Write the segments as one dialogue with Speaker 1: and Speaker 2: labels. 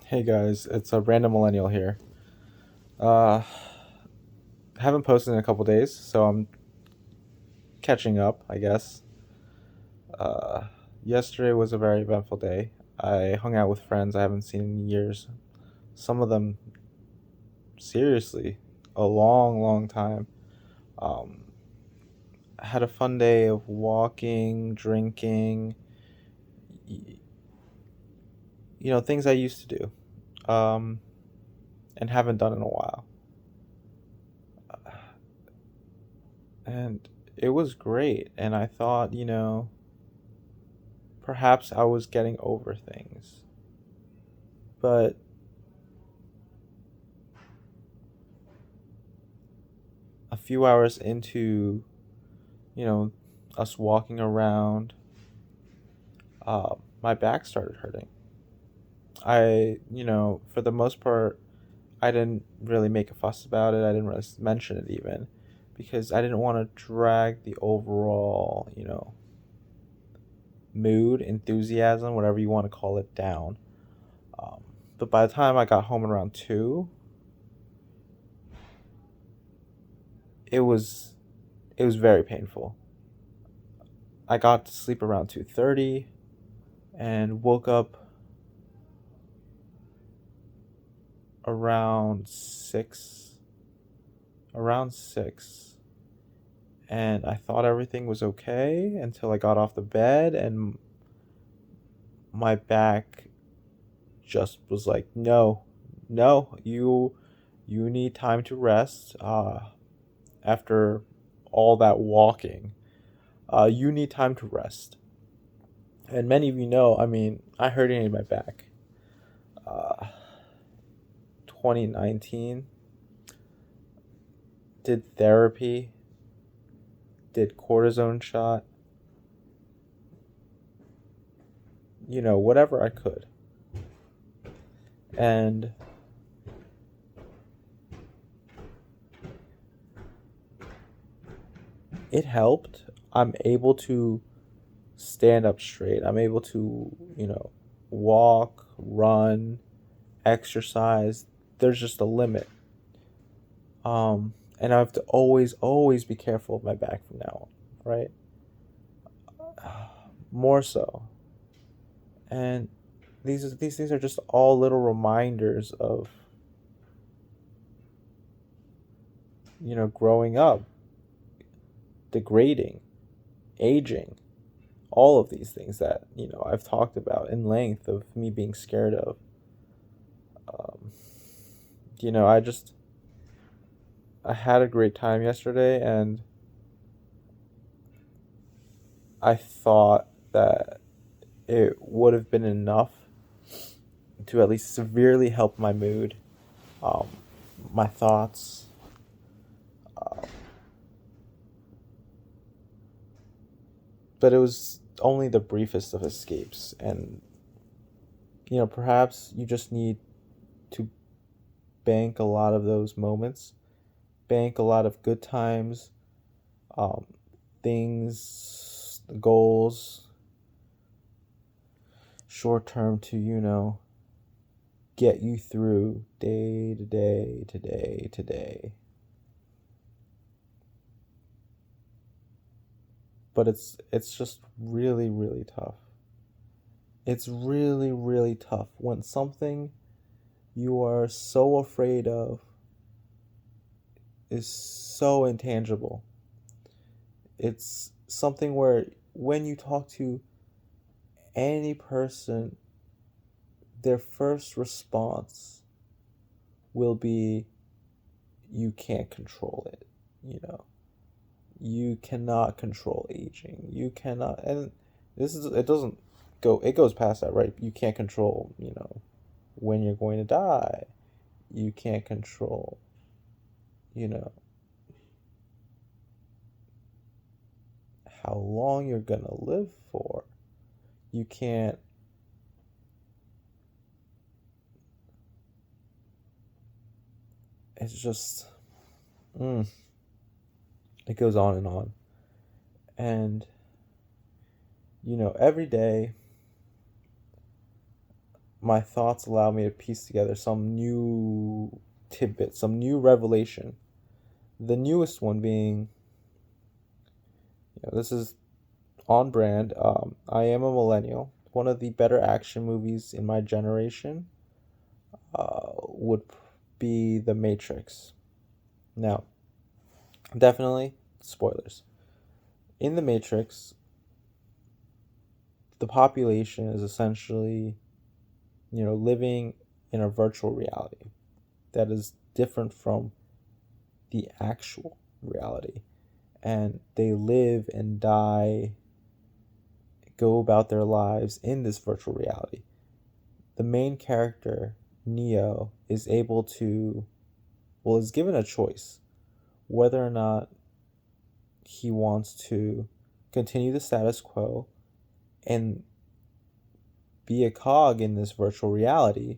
Speaker 1: Hey guys, it's a random millennial here. Uh, haven't posted in a couple days, so I'm catching up, I guess. Uh, Yesterday was a very eventful day. I hung out with friends I haven't seen in years. Some of them, seriously, a long, long time. Um, I had a fun day of walking, drinking, y- things I used to do, and haven't done in a while. And it was great. And I thought, perhaps I was getting over things. But a few hours into, you know, us walking around, my back started hurting. For the most part, I didn't really make a fuss about it. I didn't really mention it even because I didn't want to drag the overall, mood, enthusiasm, whatever you want to call it, down. Um, but by the time I got home around 2, it was it was very painful. I got to sleep around 2:30 and woke up around 6 around 6, and I thought everything was okay until I got off the bed and my back just was like, no, no, you need time to rest. After all that walking, you need time to rest. And many of you know, I mean, I herniated my back, uh 2019. Did therapy, did cortisone shot, whatever I could. And it helped. I'm able to stand up straight. I'm able to, walk, run, exercise. There's just a limit. And I have to always be careful of my back from now on, right? More so. And these things are just all little reminders of, growing up, degrading, aging, all of these things that I've talked about in length of me being scared of. um, I just I had a great time yesterday, and I thought that it would have been enough to at least severely help my mood, um, my thoughts. uh, but it was only the briefest of escapes, and perhaps you just need to bank a lot of those moments, bank a lot of good times, um, things, goals, short term to, get you through day to day to day to day. But it's just really, really tough. It's really, really tough when something you are so afraid of is so intangible. It's something where when you talk to any person, their first response will be, you can't control it. You know, you cannot control aging. You cannot, and it doesn't it goes past that, right? You can't control, when you're going to die. You can't control, you know, how long you're gonna live for. You can't, it's just, mm, it goes on and on. And, every day my thoughts allow me to piece together some new tidbit, some new revelation. The newest one being, this is on brand. I am a millennial. One of the better action movies in my generation would be The Matrix. Now, definitely spoilers. In The Matrix, the population is essentially, living in a virtual reality that is different from the actual reality. And they live and die, go about their lives in this virtual reality. The main character, Neo, is able to, is given a choice whether or not he wants to continue the status quo and be a cog in this virtual reality,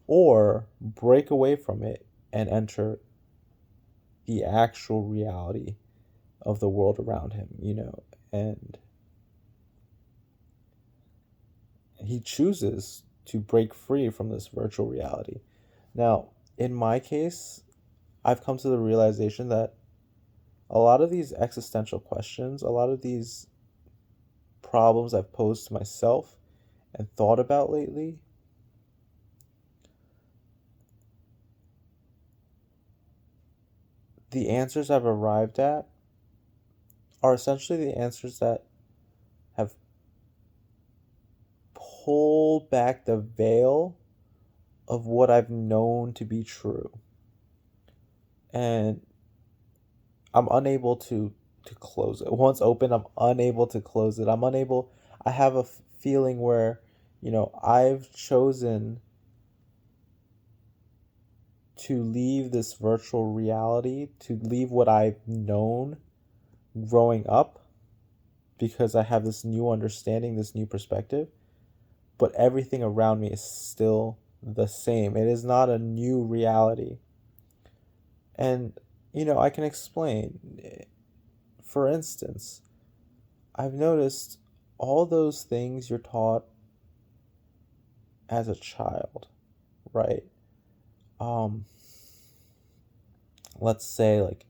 Speaker 1: or break away from it and enter the actual reality of the world around him, and he chooses to break free from this virtual reality. Now, in my case, I've come to the realization that a lot of these existential questions, a lot of these problems I've posed to myself and thought about lately, the answers I've arrived at are essentially the answers that have pulled back the veil of what I've known to be true. And I'm unable to close it. Once open, I'm unable to close it. I have a feeling where, I've chosen to leave this virtual reality, to leave what I've known growing up, because I have this new understanding, this new perspective, but everything around me is still the same. It is not a new reality. And, I can explain. For instance, I've noticed all those things you're taught as a child, right? Um, let's say, like,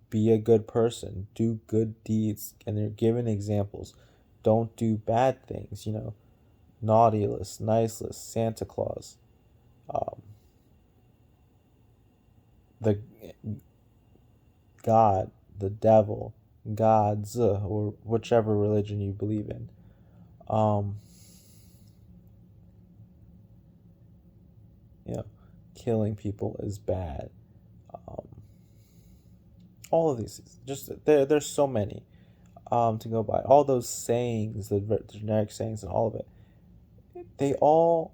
Speaker 1: be a good person, do good deeds, and they're given examples. Don't do bad things, naughty list, nice list, Santa Claus, um, the God, the devil, gods, or whichever religion you believe in. Um, you know, Killing people is bad. Um, all of these, there's so many to go by. All those sayings, the generic sayings, and all of it, they all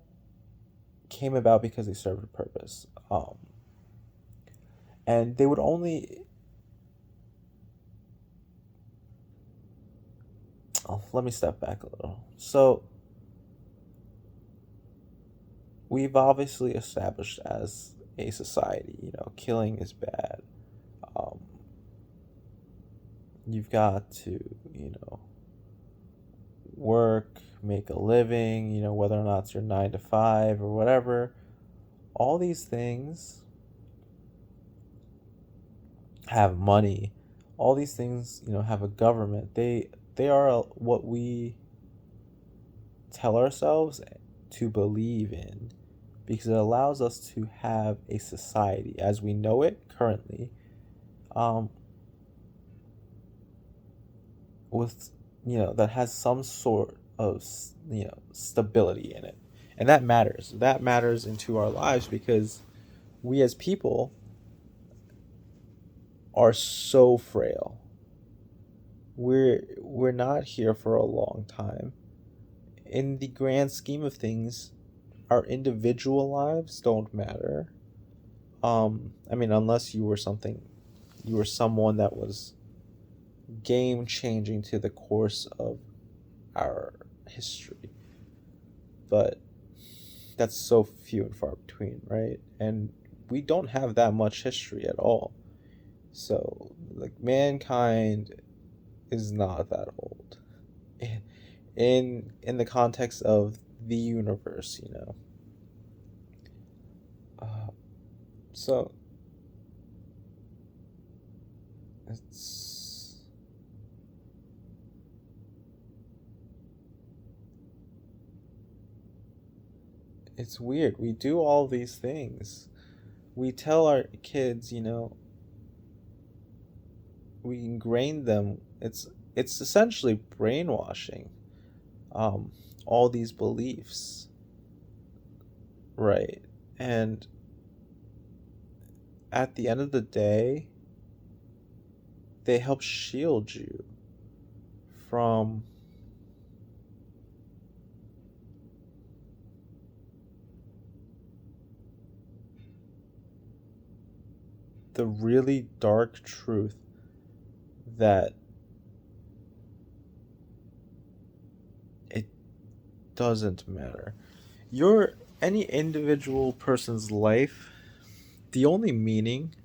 Speaker 1: came about because they served a purpose. And they would only. Oh, let me step back a little. So, we've obviously established as a society, killing is bad. Um, you've got to, work, make a living, whether or not it's your 9 to 5 or whatever. All these things have money. All these things, have a government. They are what we tell ourselves to believe in, because it allows us to have a society as we know it currently, um, with that has some sort of stability in it, and that matters into our lives, because we as people are so frail. We're not here for a long time. In the grand scheme of things, our individual lives don't matter. I mean, unless you were someone that was game changing to the course of our history. But that's so few and far between, right? And we don't have that much history at all. So, like, mankind is not that old. In the context of the universe, you know. Uh, so it's it's weird. We do all these things. We tell our kids, you know, we ingrain them. It's essentially brainwashing. Um, all these beliefs, right? And at the end of the day, they help shield you from the really dark truth that it doesn't matter. Your any individual person's life, the only meaning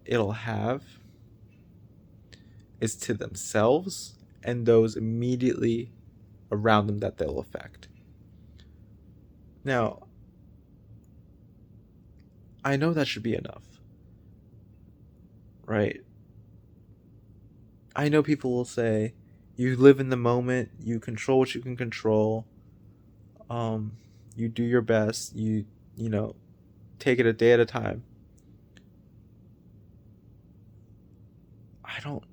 Speaker 1: it'll have is to themselves and those immediately around them that they'll affect. Now, I know that should be enough, right? I know people will say, you live in the moment, you control what you can control, um, you do your best, you know, take it a day at a time. I don't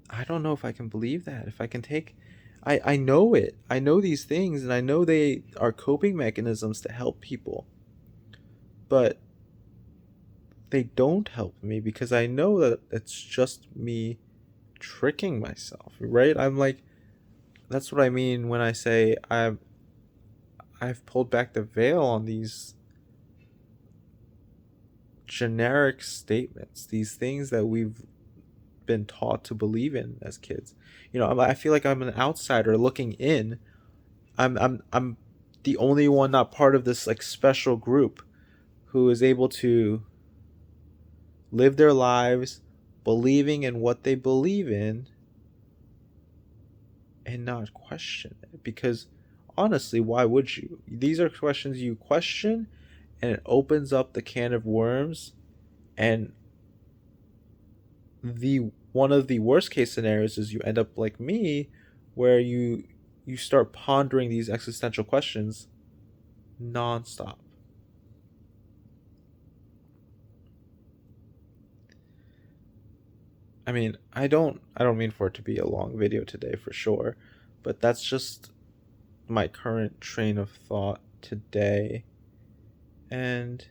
Speaker 1: I don't know if I can believe that. If I can take I know it. I know these things and I know they are coping mechanisms to help people. But they don't help me because I know that it's just me tricking myself, right? I'm like that's what I mean when I say I've pulled back the veil on these generic statements, these things that we've been taught to believe in as kids. You know, I feel like I'm an outsider looking in. I'm the only one not part of this like special group who is able to live their lives believing in what they believe in and not question it because honestly, why would you? These are questions you question and it opens up the can of worms and the one of the worst case scenarios is you end up like me where you start pondering these existential questions nonstop. I mean, I don't mean for it to be a long video today for sure, but that's just my current train of thought today. And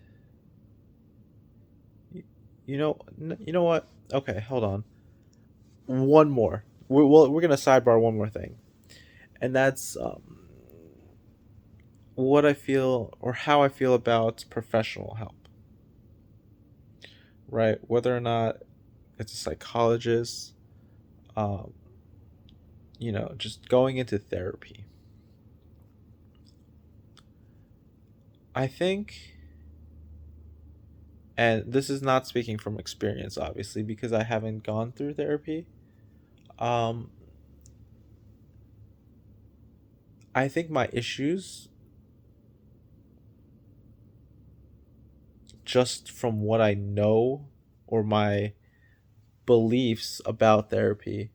Speaker 1: you know what? Okay, hold on. One more. We're gonna sidebar one more thing, and that's what I feel or how I feel about professional help. Right? Whether or not it's a psychologist, um, just going into therapy. I think, and this is not speaking from experience, obviously, because I haven't gone through therapy. Um, I think my issues, just from what I know or my beliefs about therapy,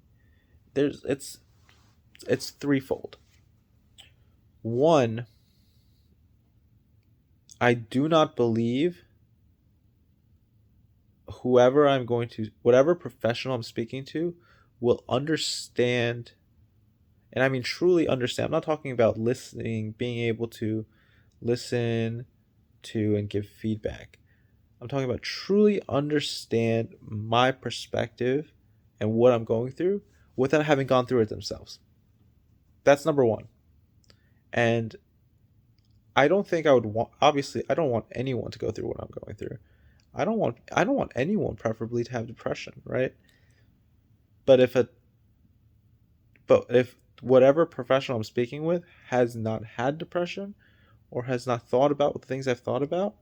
Speaker 1: there's it's threefold. One, I do not believe whatever professional I'm speaking to, will understand, and I mean truly understand. I'm not talking about listening, being able to listen to and give feedback. I'm talking about truly understand my perspective and what I'm going through without having gone through it themselves. That's number one. And I don't think I would want, obviously, I don't want anyone to go through what I'm going through. I don't want anyone preferably to have depression, right? But if whatever professional I'm speaking with has not had depression or has not thought about the things I've thought about,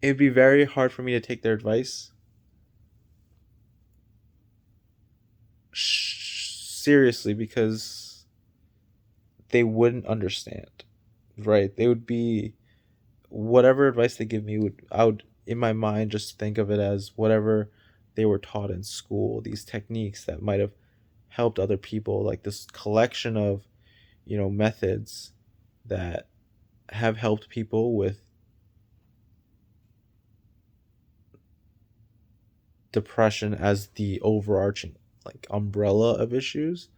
Speaker 1: it'd be very hard for me to take their advice seriously because they wouldn't understand, right? They would be whatever advice they give me would I would in my mind just think of it as whatever they were taught in school, these techniques that might have helped other people, like this collection of, methods that have helped people with depression as the overarching like umbrella of issues.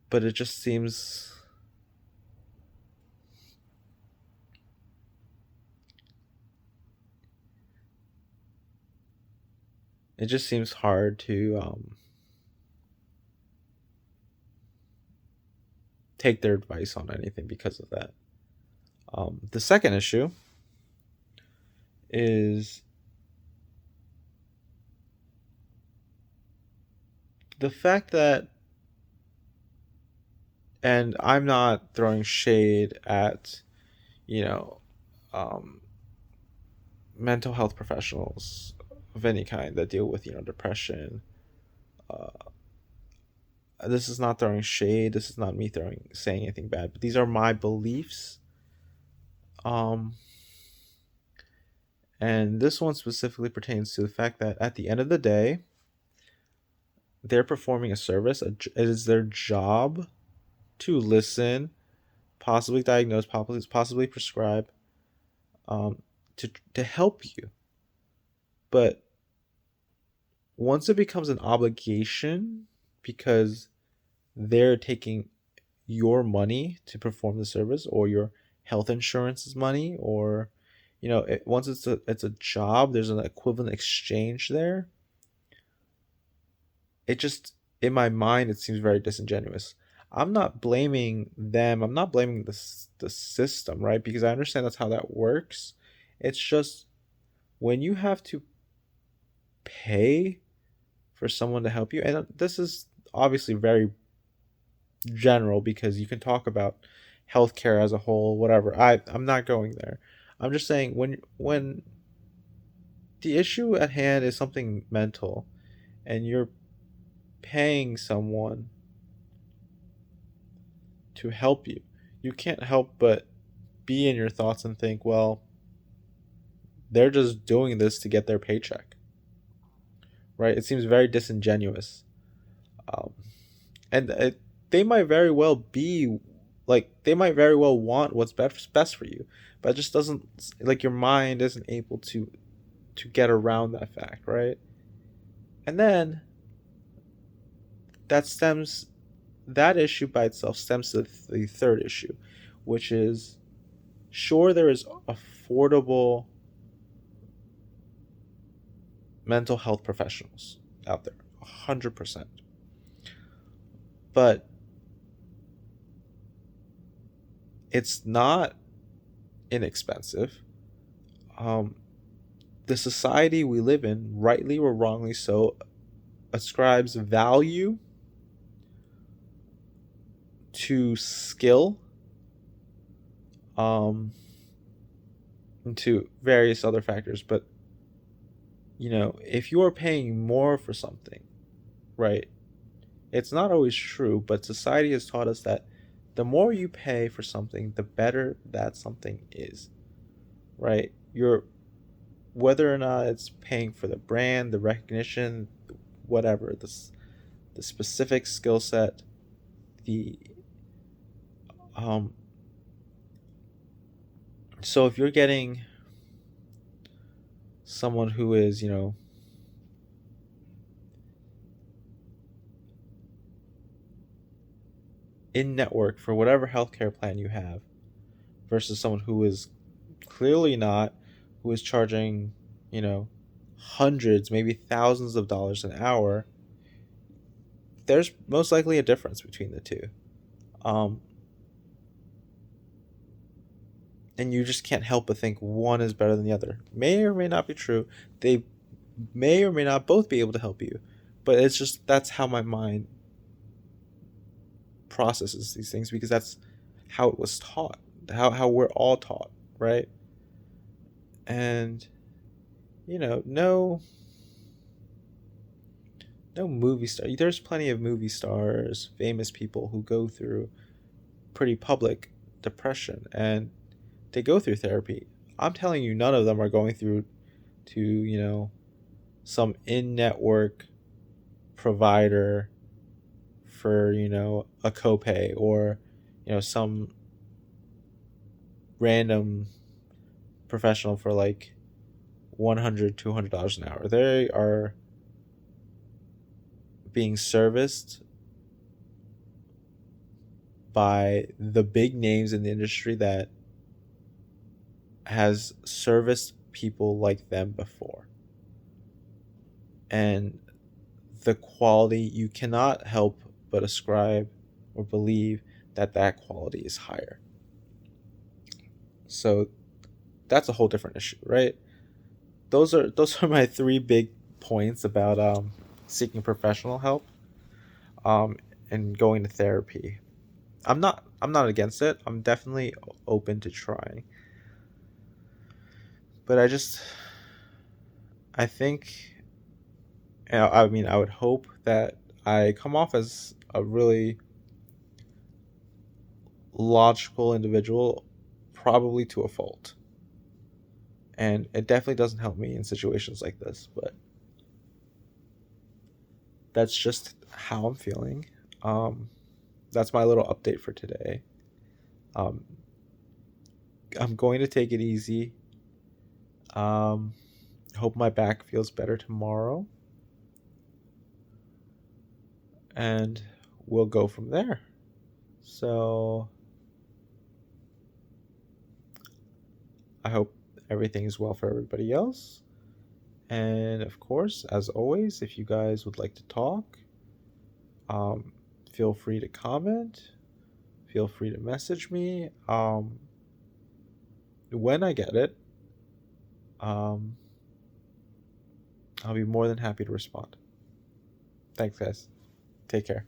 Speaker 1: But it just seems hard to take their advice on anything because of that. The second issue is the fact that, and I'm not throwing shade at, you know, um, mental health professionals of any kind that deal with, depression. Uh, this is not throwing shade. This is not me saying anything bad, but these are my beliefs. Um, and this one specifically pertains to the fact that at the end of the day, they're performing a service. It is their job to listen, possibly diagnose, possibly prescribe, um, to help you. But once it becomes an obligation because they're taking your money to perform the service, or your health insurance's money, or once it's a job, there's an equivalent exchange there. It just, in my mind, it seems very disingenuous. I'm not blaming them. I'm not blaming the system, right? Because I understand that's how that works. It's just when you have to pay for someone to help you, and this is obviously very general because you can talk about healthcare as a whole, whatever. I'm not going there. I'm just saying when the issue at hand is something mental and you're paying someone to help you, you can't help but be in your thoughts and think, well, they're just doing this to get their paycheck, right? It seems very disingenuous. Um, and they might very well be like, they might very well want what's best for you, but it just doesn't, like, your mind isn't able to get around that fact, right? And then that stems that issue by itself stems to the third issue, which is, sure, there is affordable mental health professionals out there, 100%, but it's not inexpensive. um, the society we live in, rightly or wrongly so, ascribes value to skill, um, and to various other factors. But if you are paying more for something, right? It's not always true, but society has taught us that the more you pay for something, the better that something is, right? You're Whether or not it's paying for the brand, the recognition, whatever, the specific skill set, the um so if you're getting someone who is, in network for whatever healthcare plan you have, versus someone who is clearly not, who is charging, you know, hundreds, maybe thousands of dollars an hour, there's most likely a difference between the two. Um, and you just can't help but think one is better than the other. May or may not be true. They may or may not both be able to help you. But it's just, that's how my mind processes these things, because that's how it was taught, how we're all taught, right? And no movie star. There's plenty of movie stars, famous people who go through pretty public depression and they go through therapy. I'm telling you, none of them are going through to, some in-network provider for, a copay, or, some random professional for like $100, $200 an hour. They are being serviced by the big names in the industry that has serviced people like them before. And the quality, you cannot help but ascribe or believe that that quality is higher. So that's a whole different issue, right? Those are my three big points about seeking professional help, um, and going to therapy. I'm not against it. I'm definitely open to trying. But I think, I mean, I would hope that I come off as a really logical individual, probably to a fault. And it definitely doesn't help me in situations like this, but that's just how I'm feeling. Um, that's my little update for today. Um, I'm going to take it easy. Um, hope my back feels better tomorrow, and we'll go from there. So I hope everything is well for everybody else. And of course, as always, if you guys would like to talk, um, feel free to comment. Feel free to message me. When I get it, um, I'll be more than happy to respond. Thanks, guys. Take care.